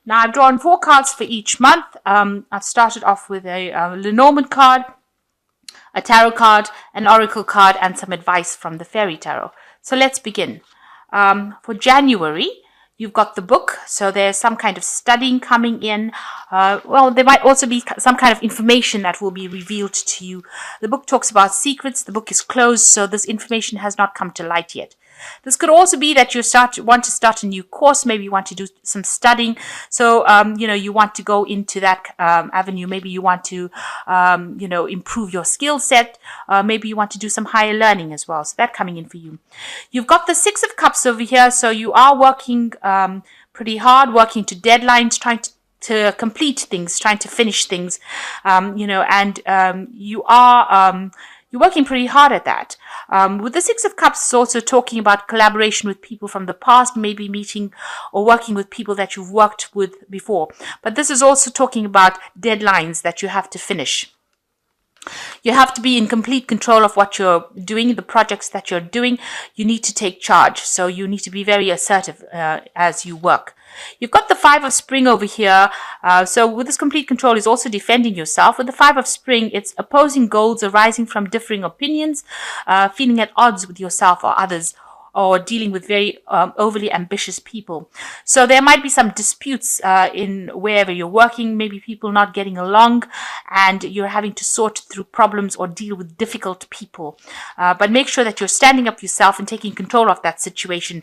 Now I've drawn 4 cards for each month. I've started off with a Lenormand card, a tarot card, an oracle card, and some advice from the fairy tarot. So let's begin. For January, you've got the book, so there's some kind of studying coming in. Well, there might also be some kind of information that will be revealed to you. The book talks about secrets. The book is closed, so this information has not come to light yet. This could also be that you want to start a new course. Maybe you want to do some studying. So, you want to go into that avenue. Maybe you want to, improve your skill set. Maybe you want to do some higher learning as well. So that coming in for you. You've got the 6 of Cups over here. So you are working pretty hard, working to deadlines, trying to complete things, trying to finish things, you're working pretty hard at that. With the 6 of Cups, it's also talking about collaboration with people from the past, maybe meeting or working with people that you've worked with before. But this is also talking about deadlines that you have to finish. You have to be in complete control of what you're doing, the projects that you're doing. You need to take charge. So you need to be very assertive as you work. You've got the 5 of Spring over here. So with this complete control is also defending yourself. With the 5 of Spring, it's opposing goals arising from differing opinions, feeling at odds with yourself or others, or dealing with very overly ambitious people. So there might be some disputes in wherever you're working, maybe people not getting along, and you're having to sort through problems or deal with difficult people. But make sure that you're standing up yourself and taking control of that situation.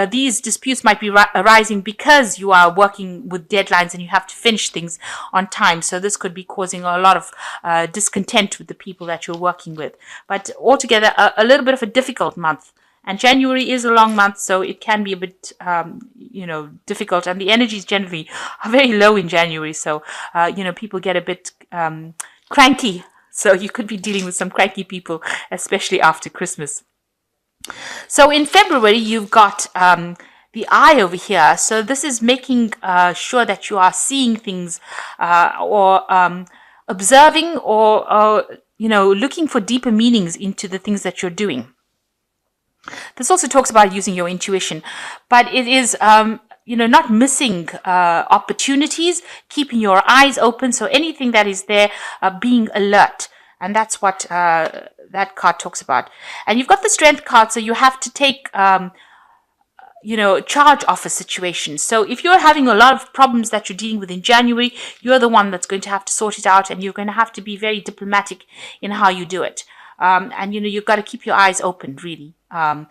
These disputes might be arising because you are working with deadlines and you have to finish things on time. So this could be causing a lot of discontent with the people that you're working with. But altogether, a little bit of a difficult month. And January is a long month, so it can be a bit, difficult. And the energies generally are very low in January. So, people get a bit cranky. So you could be dealing with some cranky people, especially after Christmas. So in February, you've got the Eye over here. So this is making sure that you are seeing things or observing or looking for deeper meanings into the things that you're doing. This also talks about using your intuition, but it is, not missing opportunities, keeping your eyes open. So anything that is there, being alert. And that's what that card talks about. And you've got the Strength card, so you have to take, charge of a situation. So if you're having a lot of problems that you're dealing with in January, you're the one that's going to have to sort it out, and you're going to have to be very diplomatic in how you do it. And you've got to keep your eyes open, really. And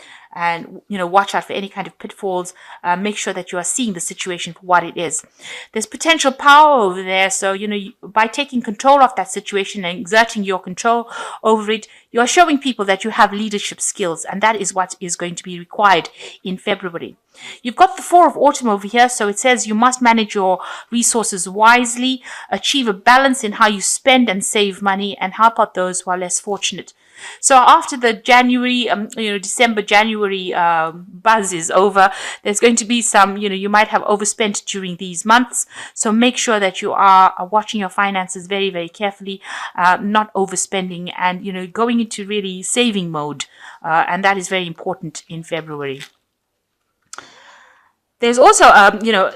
watch out for any kind of pitfalls. Make sure that you are seeing the situation for what it is. There's potential power over there. So, by taking control of that situation and exerting your control over it, you are showing people that you have leadership skills. And that is what is going to be required in February. You've got the 4 of Autumn over here. So it says you must manage your resources wisely, achieve a balance in how you spend and save money, and help out those who are less fortunate. So after the December, January buzz is over, there's going to be some, you might have overspent during these months. So make sure that you are watching your finances very, very carefully, not overspending, and, going into really saving mode. And that is very important in February. There's also,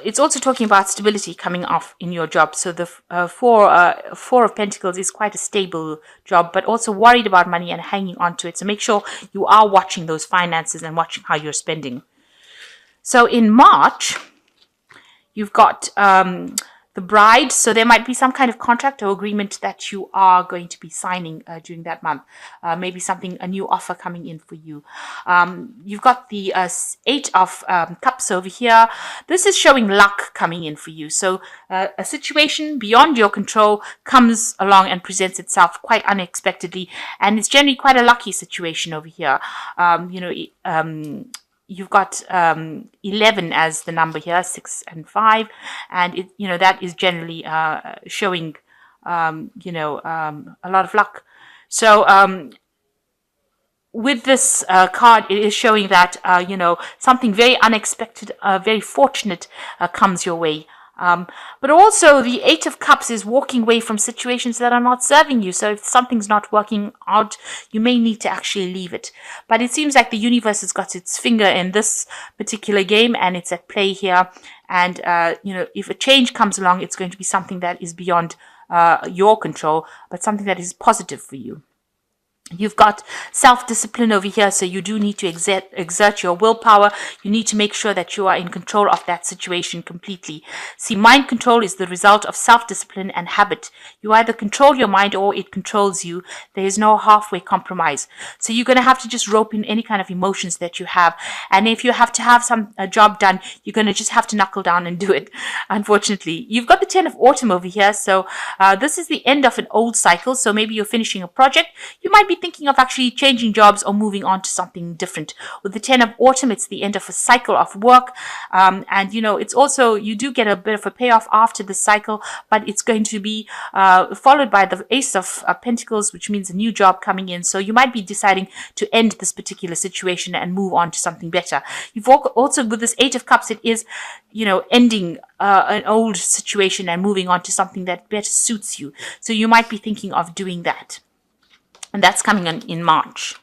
it's also talking about stability coming off in your job. So the 4 of Pentacles is quite a stable job, but also worried about money and hanging on to it. So make sure you are watching those finances and watching how you're spending. So in March, you've got the Bride. So there might be some kind of contract or agreement that you are going to be signing during that month. Maybe a new offer coming in for you. You've got the 8 of Cups over here. This is showing luck coming in for you. So a situation beyond your control comes along and presents itself quite unexpectedly. And it's generally quite a lucky situation over here. You've got 11 as the number here, 6 and 5, and that is generally showing a lot of luck. So with this card, it is showing that something very unexpected, very fortunate comes your way. But also the Eight of Cups is walking away from situations that are not serving you. So if something's not working out, you may need to actually leave it. But it seems like the universe has got its finger in this particular game and it's at play here. And, if a change comes along, it's going to be something that is beyond your control, but something that is positive for you. You've got self-discipline over here, so you do need to exert your willpower. You need to make sure that you are in control of that situation completely. See, mind control is the result of self-discipline and habit. You either control your mind or it controls you. There is no halfway compromise. So you're going to have to just rope in any kind of emotions that you have. And if you have to have a job done, you're going to just have to knuckle down and do it, unfortunately. You've got the Ten of Autumn over here, so this is the end of an old cycle. So maybe you're finishing a project. You might be thinking of actually changing jobs or moving on to something different. With the Ten of Autumn, it's the end of a cycle of work. And, it's also, you do get a bit of a payoff after the cycle, but it's going to be followed by the Ace of Pentacles, which means a new job coming in. So you might be deciding to end this particular situation and move on to something better. You've also, with this Eight of Cups, it is, ending an old situation and moving on to something that better suits you. So you might be thinking of doing that. And that's coming in March.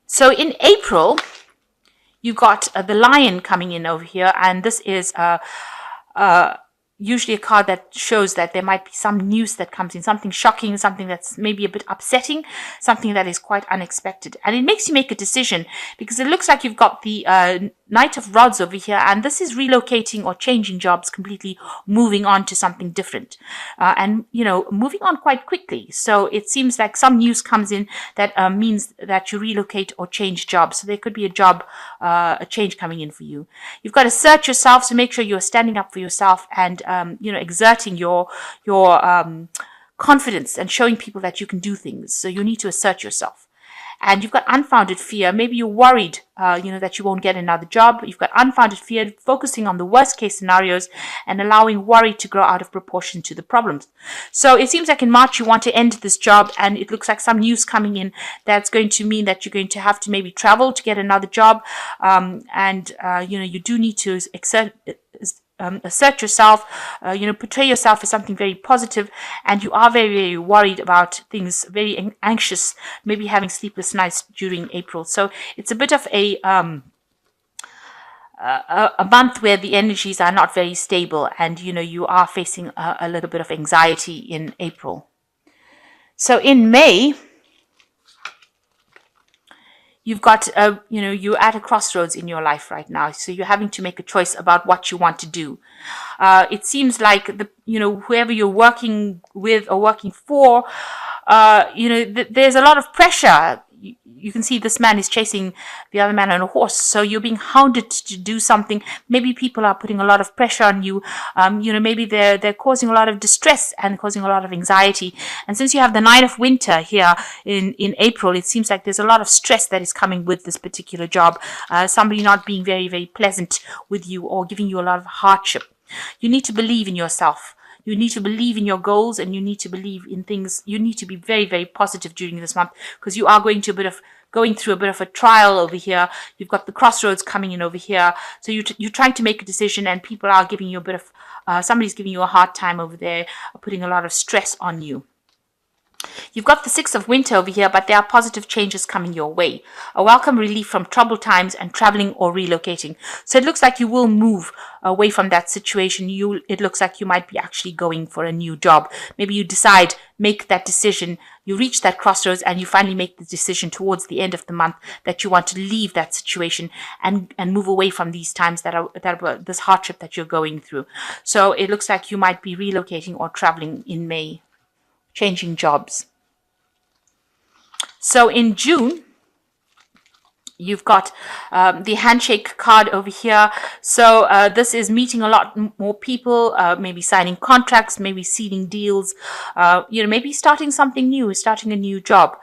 So in April, you've got the Lion coming in over here. And this is usually a card that shows that there might be some news that comes in, something shocking, something that's maybe a bit upsetting, something that is quite unexpected. And it makes you make a decision because it looks like you've got the Knight of Rods over here, and this is relocating or changing jobs completely, moving on to something different, and moving on quite quickly. So it seems like some news comes in that means that you relocate or change jobs. So there could be a change coming in for you. You've got to assert yourself, so make sure you're standing up for yourself and exerting your confidence and showing people that you can do things. So you need to assert yourself. And you've got unfounded fear. Maybe you're worried, that you won't get another job. You've got unfounded fear, focusing on the worst case scenarios and allowing worry to grow out of proportion to the problems. So it seems like in March you want to end this job, and it looks like some news coming in that's going to mean that you're going to have to maybe travel to get another job. You do need to assert yourself, portray yourself as something very positive, and you are very, very worried about things, very anxious, maybe having sleepless nights during April. So it's a bit of a month where the energies are not very stable, and you are facing a little bit of anxiety in April. So in May, you've got, you're at a crossroads in your life right now. So you're having to make a choice about what you want to do. It seems like whoever you're working with or working for, there's a lot of pressure. You can see this man is chasing the other man on a horse. So you're being hounded to do something. Maybe people are putting a lot of pressure on you. Maybe they're causing a lot of distress and causing a lot of anxiety. And since you have the Nine of Winter here in April, it seems like there's a lot of stress that is coming with this particular job. Somebody not being very, very pleasant with you or giving you a lot of hardship. You need to believe in yourself. You need to believe in your goals, and you need to believe in things. You need to be very, very positive during this month, because you are going through a bit of a trial over here. You've got the crossroads coming in over here. So you're trying to make a decision, and people are giving you a bit of, somebody's giving you a hard time over there, putting a lot of stress on you. You've got the Six of Winter over here, but there are positive changes coming your way. A welcome relief from troubled times and traveling or relocating. So it looks like you will move away from that situation. It looks like you might be actually going for a new job. Maybe you make that decision, you reach that crossroads, and you finally make the decision towards the end of the month that you want to leave that situation and move away from these times that are this hardship that you're going through. So it looks like you might be relocating or traveling in May, changing jobs. So in June, you've got the handshake card over here. So this is meeting a lot more people, maybe signing contracts, maybe sealing deals, maybe starting something new, starting a new job,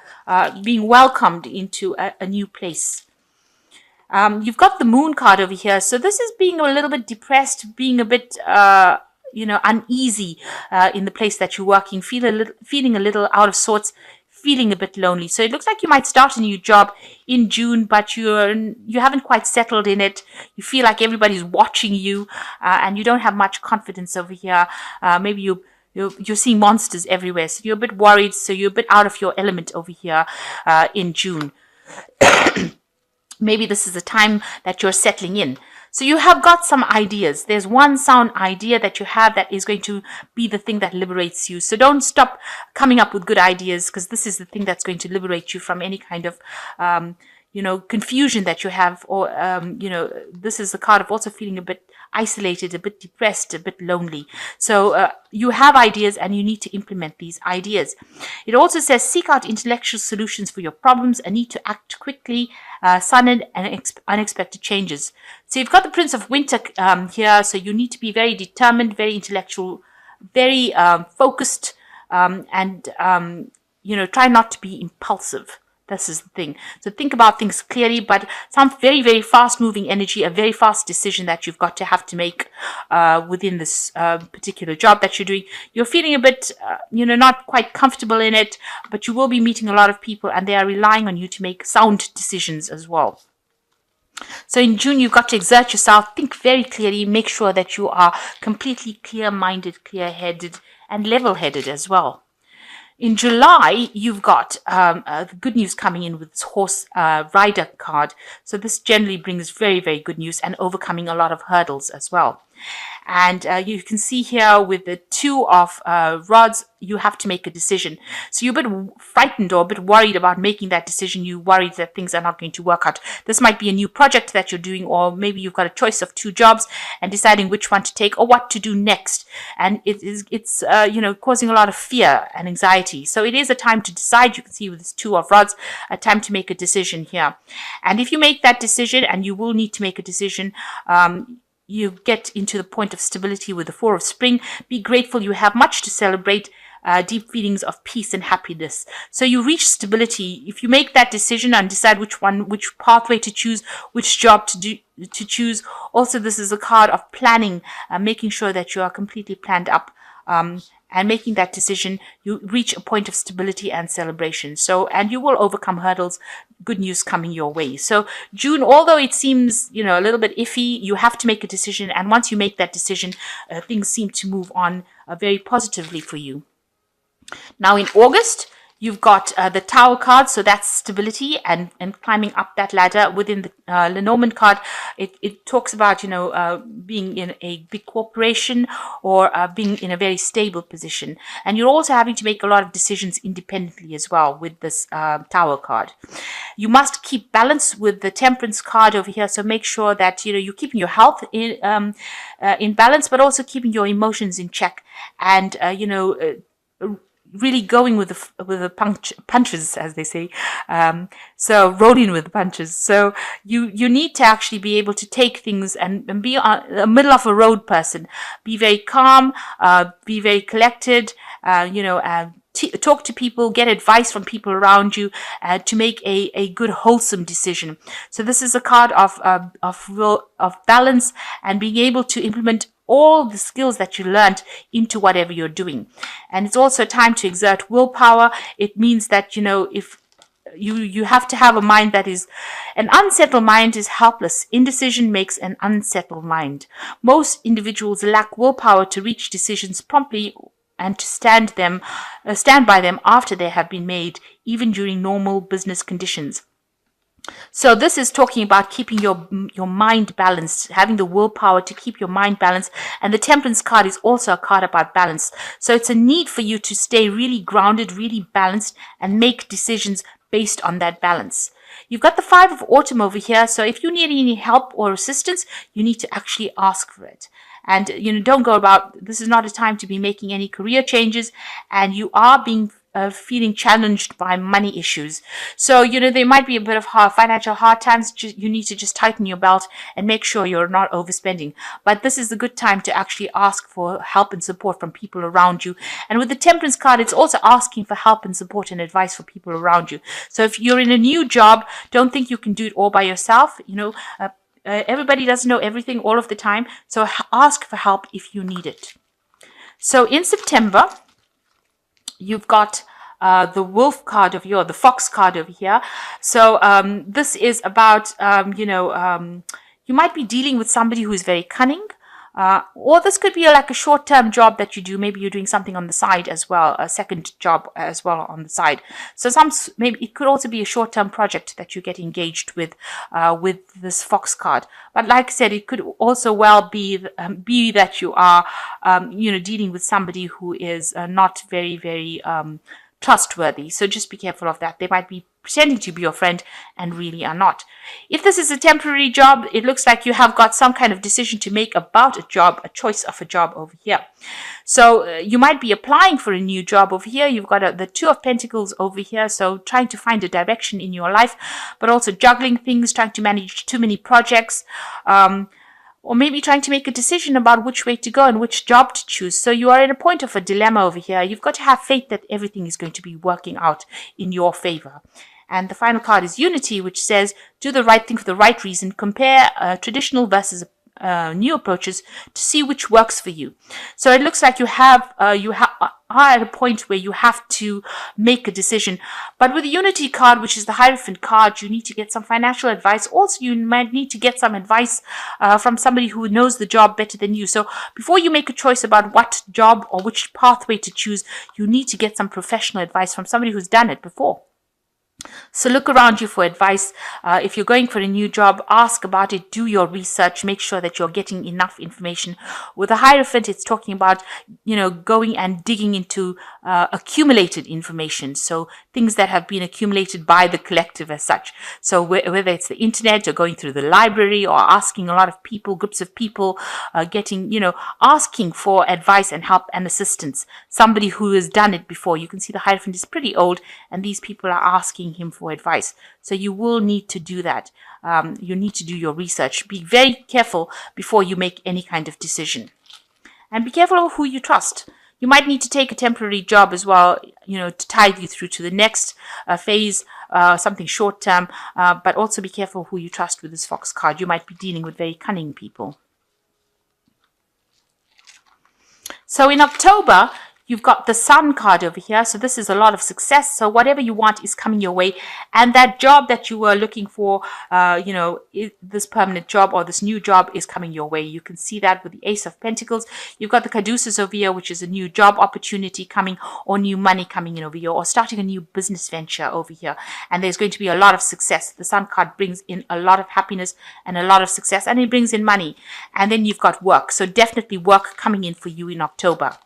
being welcomed into a new place. You've got the Moon card over here. So this is being a little bit depressed, being a bit uneasy in the place that you're working, feeling a little out of sorts, feeling a bit lonely. So it looks like you might start a new job in June, but you haven't quite settled in it. You feel like everybody's watching you, and you don't have much confidence over here. Maybe you're seeing monsters everywhere, so you're a bit worried. So you're a bit out of your element over here in June. Maybe this is the time that you're settling in. So you have got some ideas. There's one sound idea that you have that is going to be the thing that liberates you. So don't stop coming up with good ideas, because this is the thing that's going to liberate you from any kind of confusion that you have, or this is the card of also feeling a bit isolated, a bit depressed, a bit lonely. So you have ideas and you need to implement these ideas. It also says seek out intellectual solutions for your problems and need to act quickly, sudden and unexpected changes. So you've got the Prince of Winter here, so you need to be very determined, very intellectual, very focused, and try not to be impulsive. This is the thing. So think about things clearly, but some very, very fast-moving energy, a very fast decision that you've got to have to make within this particular job that you're doing. You're feeling a bit, not quite comfortable in it, but you will be meeting a lot of people, and they are relying on you to make sound decisions as well. So in June, you've got to exert yourself, think very clearly, make sure that you are completely clear-minded, clear-headed, and level-headed as well. In July, you've got the good news coming in with this horse rider card. So this generally brings very, very good news and overcoming a lot of hurdles as well. And you can see here with the Two of Rods, you have to make a decision. So you're a bit frightened or a bit worried about making that decision. You're worried that things are not going to work out. This might be a new project that you're doing, or maybe you've got a choice of 2 jobs and deciding which one to take or what to do next. And it's causing a lot of fear and anxiety. So it is a time to decide. You can see with this Two of Rods, a time to make a decision here. And if you make that decision, and you will need to make a decision, you get into the point of stability with the Four of Spring. Be grateful. You have much to celebrate. Deep feelings of peace and happiness. So you reach stability if you make that decision and decide which pathway to choose, which job to choose. Also, this is a card of planning, making sure that you are completely planned up. And making that decision, you reach a point of stability and celebration. So, and you will overcome hurdles. Good news coming your way. So June, although it seems, a little bit iffy, you have to make a decision. And once you make that decision, things seem to move on very positively for you. Now in August, you've got the Tower card, so that's stability and climbing up that ladder. Within the Lenormand card, it talks about, being in a big corporation or being in a very stable position. And you're also having to make a lot of decisions independently as well with this Tower card. You must keep balance with the Temperance card over here, so make sure that, you're keeping your health in balance, but also keeping your emotions in check and, really going with the punches, as they say. So rolling with the punches. So you need to actually be able to take things and be a middle of a road person. Be very calm, be very collected, talk to people, get advice from people around you to make a good, wholesome decision. So this is a card of balance and being able to implement all the skills that you learned into whatever you're doing. And it's also time to exert willpower. It means that, if you have to have a mind that is, an unsettled mind is helpless. Indecision makes an unsettled mind. Most individuals lack willpower to reach decisions promptly and to stand by them after they have been made, even during normal business conditions. So this is talking about keeping your mind balanced, having the willpower to keep your mind balanced. And the Temperance card is also a card about balance. So it's a need for you to stay really grounded, really balanced, and make decisions based on that balance. You've got the Five of Autumn over here. So if you need any help or assistance, you need to actually ask for it. And, don't go about, this is not a time to be making any career changes, and you are feeling challenged by money issues. So, there might be a bit of financial hard times. You need to just tighten your belt and make sure you're not overspending. But this is a good time to actually ask for help and support from people around you. And with the Temperance card, it's also asking for help and support and advice for people around you. So if you're in a new job, don't think you can do it all by yourself. Everybody doesn't know everything all of the time. So ask for help if you need it. So in September, you've got the wolf card over here, or the fox card over here. So this is about, you might be dealing with somebody who is very cunning. Or this could be like a short-term job that you do. Maybe you're doing something on the side as well, a second job as well on the side. So maybe it could also be a short-term project that you get engaged with this fox card. But like I said, it could also well be that you are, dealing with somebody who is not very, very trustworthy. So just be careful of that. They might be pretending to be your friend and really are not. If this is a temporary job, it looks like you have got some kind of decision to make about a job, a choice of a job over here. So you might be applying for a new job over here. You've got the Two of Pentacles over here. So trying to find a direction in your life, but also juggling things, trying to manage too many projects. Or maybe trying to make a decision about which way to go and which job to choose. So you are in a point of a dilemma over here. You've got to have faith that everything is going to be working out in your favor. And the final card is Unity, which says, do the right thing for the right reason. Compare traditional versus new approaches to see which works for you. So it looks like you are at a point where you have to make a decision. But with the Unity card, which is the Hierophant card, you need to get some financial advice. Also, you might need to get some advice from somebody who knows the job better than you. So before you make a choice about what job or which pathway to choose, you need to get some professional advice from somebody who's done it before. So look around you for advice. If you're going for a new job, ask about it, do your research, make sure that you're getting enough information. With the Hierophant, it's talking about, going and digging into accumulated information. So things that have been accumulated by the collective as such. So whether it's the internet or going through the library or asking a lot of people, groups of people, asking for advice and help and assistance. Somebody who has done it before. You can see the Hierophant is pretty old and these people are asking him for advice. So you will need to do that. You need to do your research. Be very careful before you make any kind of decision. And be careful of who you trust. You might need to take a temporary job as well, to tide you through to the next phase, something short term. But also be careful who you trust with this Fox card. You might be dealing with very cunning people. So in October, you've got the Sun card over here. So this is a lot of success. So whatever you want is coming your way. And that job that you were looking for, this permanent job or this new job is coming your way. You can see that with the Ace of Pentacles. You've got the Caduceus over here, which is a new job opportunity coming or new money coming in over here or starting a new business venture over here. And there's going to be a lot of success. The Sun card brings in a lot of happiness and a lot of success, and it brings in money. And then you've got work. So definitely work coming in for you in October.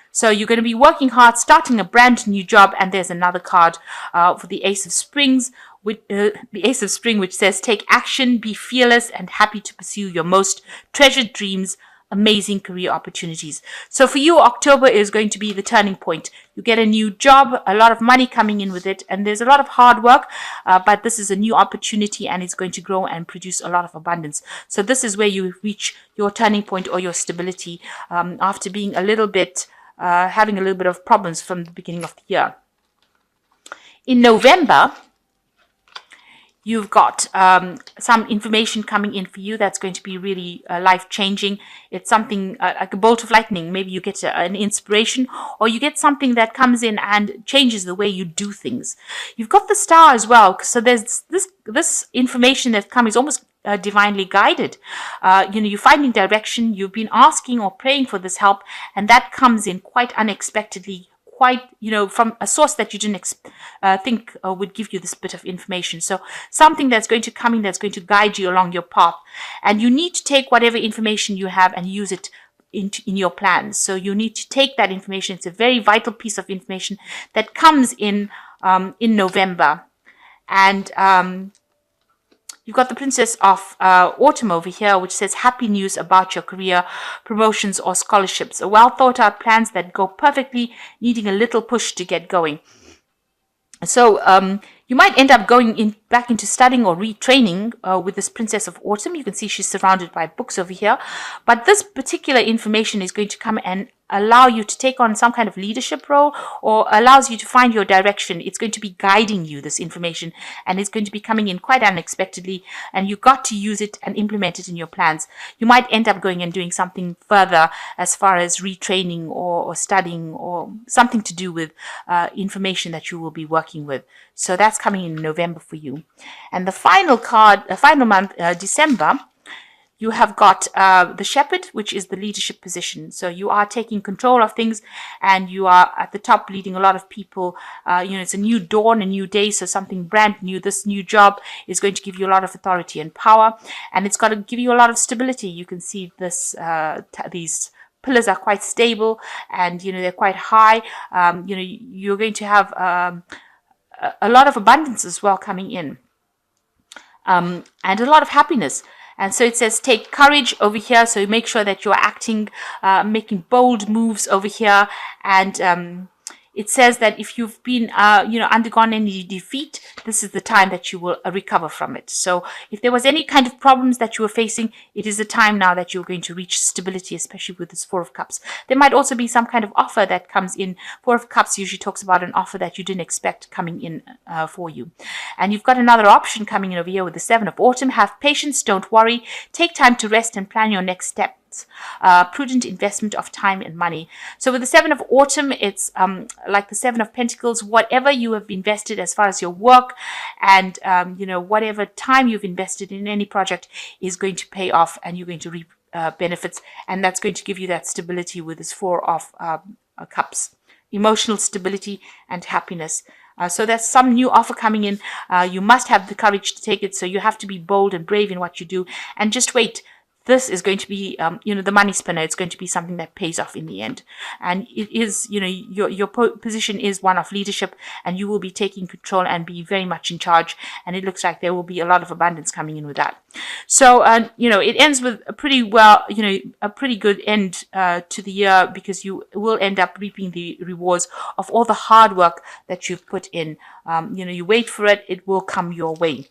So you're going to be working hard, starting a brand new job. And there's another card for the Ace of Springs, with the Ace of Spring, which says, take action, be fearless and happy to pursue your most treasured dreams, amazing career opportunities. So for you, October is going to be the turning point. You get a new job, a lot of money coming in with it, and there's a lot of hard work, but this is a new opportunity and it's going to grow and produce a lot of abundance. So this is where you reach your turning point or your stability after being a little bit having a little bit of problems from the beginning of the year. In November, you've got some information coming in for you that's going to be really life-changing. It's something like a bolt of lightning. Maybe you get an inspiration, or you get something that comes in and changes the way you do things. You've got the Star as well. So there's this information that comes almost divinely guided. You're finding direction. You've been asking or praying for this help, and that comes in quite unexpectedly, quite, from a source that you didn't think would give you this bit of information. So something that's going to come in that's going to guide you along your path. And you need to take whatever information you have and use it in your plans. So you need to take that information. It's a very vital piece of information that comes in November. And you've got the Princess of Autumn over here, which says happy news about your career, promotions or scholarships. Well thought out plans that go perfectly, needing a little push to get going. So You might end up going back into studying or retraining with this Princess of Autumn. You can see she's surrounded by books over here. But this particular information is going to come and allow you to take on some kind of leadership role, or allows you to find your direction. It's going to be guiding you, this information, and it's going to be coming in quite unexpectedly, and you've got to use it and implement it in your plans. You might end up going and doing something further as far as retraining or studying, or something to do with information that you will be working with. So that's coming in November for you. And the final card, final month, December, you have got the Shepherd, which is the leadership position. So you are taking control of things, and you are at the top leading a lot of people. It's a new dawn, a new day, so something brand new. This new job is going to give you a lot of authority and power, and it's got to give you a lot of stability. You can see this, these pillars are quite stable, and they're quite high. You're going to have a lot of abundance as well coming in, and a lot of happiness. And so it says take courage over here. So make sure that you're acting, making bold moves over here. And it says that if you've been, undergone any defeat, this is the time that you will recover from it. So if there was any kind of problems that you were facing, it is the time now that you're going to reach stability, especially with this Four of Cups. There might also be some kind of offer that comes in. Four of Cups usually talks about an offer that you didn't expect coming in for you. And you've got another option coming in over here with the Seven of Autumn. Have patience, don't worry. Take time to rest and plan your next step. Prudent investment of time and money. So with the Seven of Autumn, it's like the Seven of Pentacles. Whatever you have invested as far as your work and whatever time you've invested in any project is going to pay off, and you're going to reap benefits, and that's going to give you that stability with this Four of Cups. Emotional stability and happiness. So there's some new offer coming in. You must have the courage to take it. So you have to be bold and brave in what you do, and just wait. This is going to be, the money spinner. It's going to be something that pays off in the end. And it is, your position is one of leadership, and you will be taking control and be very much in charge. And it looks like there will be a lot of abundance coming in with that. So, it ends with a pretty a pretty good end to the year, because you will end up reaping the rewards of all the hard work that you've put in. You wait for it, it will come your way.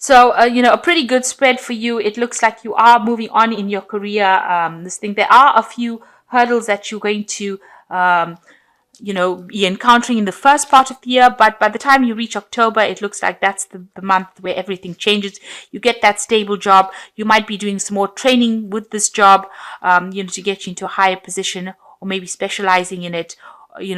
So, a pretty good spread for you. It looks like you are moving on in your career. There are a few hurdles that you're going to, be encountering in the first part of the year. But by the time you reach October, it looks like that's the month where everything changes. You get that stable job. You might be doing some more training with this job, to get you into a higher position, or maybe specializing in it.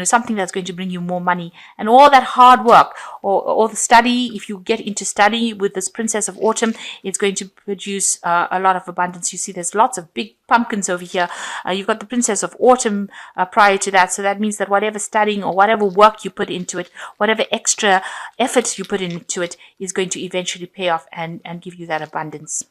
Something that's going to bring you more money, and all that hard work or the study. If you get into study with this Princess of Autumn, it's going to produce a lot of abundance. You see there's lots of big pumpkins over here. You've got the Princess of Autumn prior to that. So that means that whatever studying or whatever work you put into it, whatever extra effort you put into it, is going to eventually pay off and give you that abundance.